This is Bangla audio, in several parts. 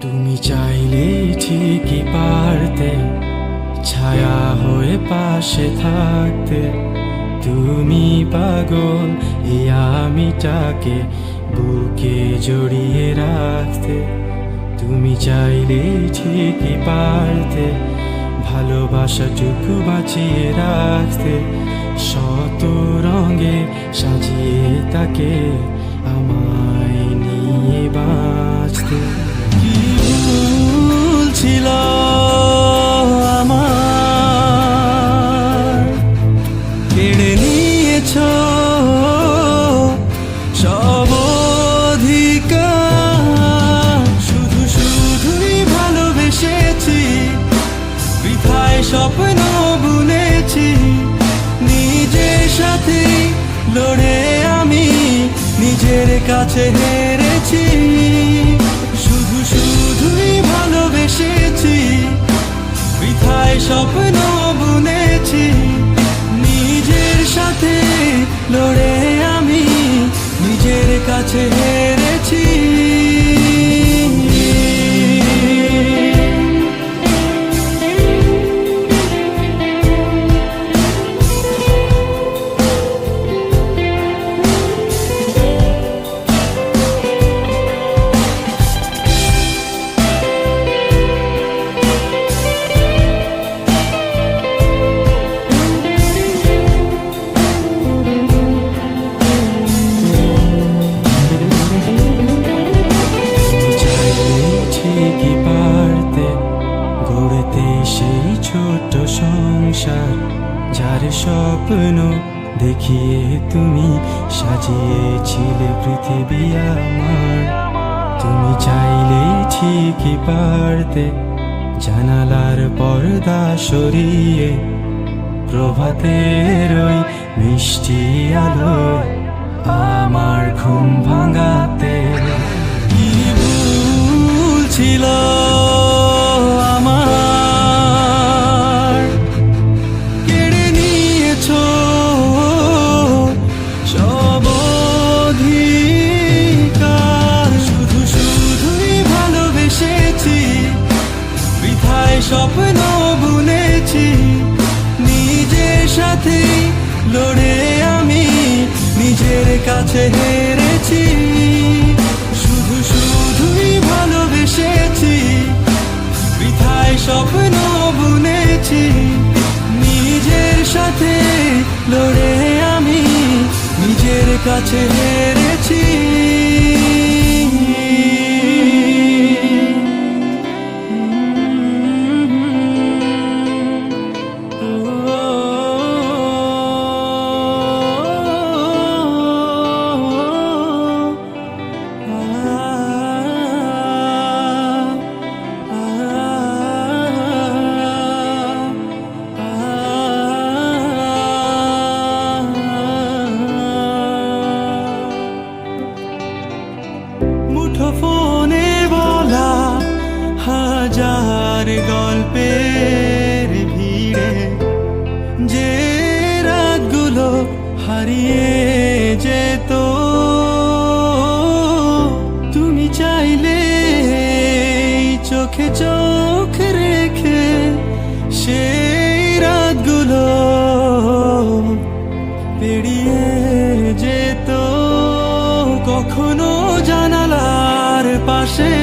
তুমি চাইলে ঠিকই পারতে ছায়া হয়ে পাশে থাকতে। তুমি পাগল এই আমিটাকে বুকে জড়িয়ে রাখতে। তুমি চাইলে ঠিকই পারতে ভালোবাসাটুকু বাঁচিয়ে রাখতে। শত রঙে সাজিয়ে তাকে আমায় নিয়ে বাঁচতে। কি ভুল ছিল আমার, কেড়ে নিয়েছ সব অধিকার। শুধু শুধুই ভালোবেসেছি, বৃথায় স্বপ্ন বুনেছি। নিজের সাথে লড়ে আমি নিজের কাছে হেরেছি। শুধু শুধুই ভালোবেসেছি, বৃথায় স্বপ্ন বুনেছি। নিজের সাথে লড়ে আমি নিজের কাছে হেরেছি। সেই ছোট সংসার যার স্বপ্ন দেখিয়ে তুমি সাজিয়েছিলে পৃথিবী আমার। তুমি চাইলেই ঠিকই পারতে জানালার পর্দা সরিয়ে প্রভাতের ওই মিষ্টি আলো আমার ঘুম ভাঙাতে। কি ভুল ছিল স্বপ্ন বুনেছি। নিজের সাথে লড়ে আমি নিজের কাছে হেরেছি। শুধু শুধুই ভালোবেসেছি, বৃথায় স্বপ্ন বুনেছি। নিজের সাথে লড়ে আমি নিজের কাছে হেরেছি। ফোনে বলা হাজার গল্পের ভিড়ে যে রাতগুলো হারিয়ে যেত। তুমি চাইলে চোখে চোখ রেখে সেই রাতগুলো পেরিয়ে যেত। কখনো জানালার পাশে,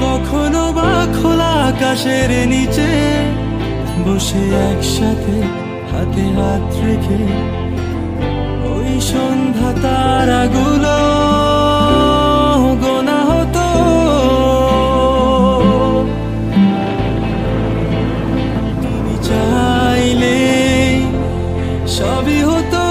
কখনো বা খোলা আকাশের নিচে বসে একসাথে হাতে হাত রেখে ওই সন্ধ্যা তারাগুলো গোনা হতো। তুমি চাইলে সবই হতো।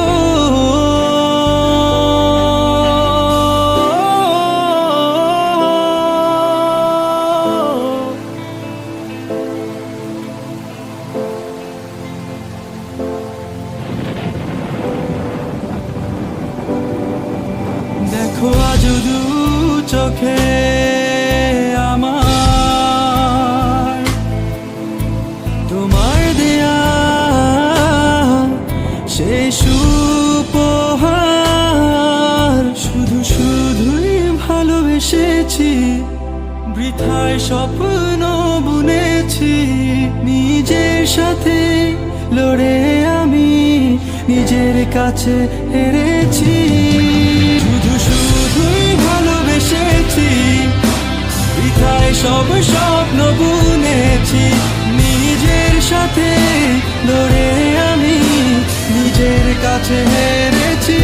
বৃথায় স্বপ্ন বুনেছি, নিজের সাথে লড়ে আমি নিজের কাছে হেরেছি। শুধু শুধুই ভালোবেসেছি, বৃথায় সব স্বপ্ন বুনেছি, নিজের সাথে লড়ে আমি নিজের কাছে হেরেছি।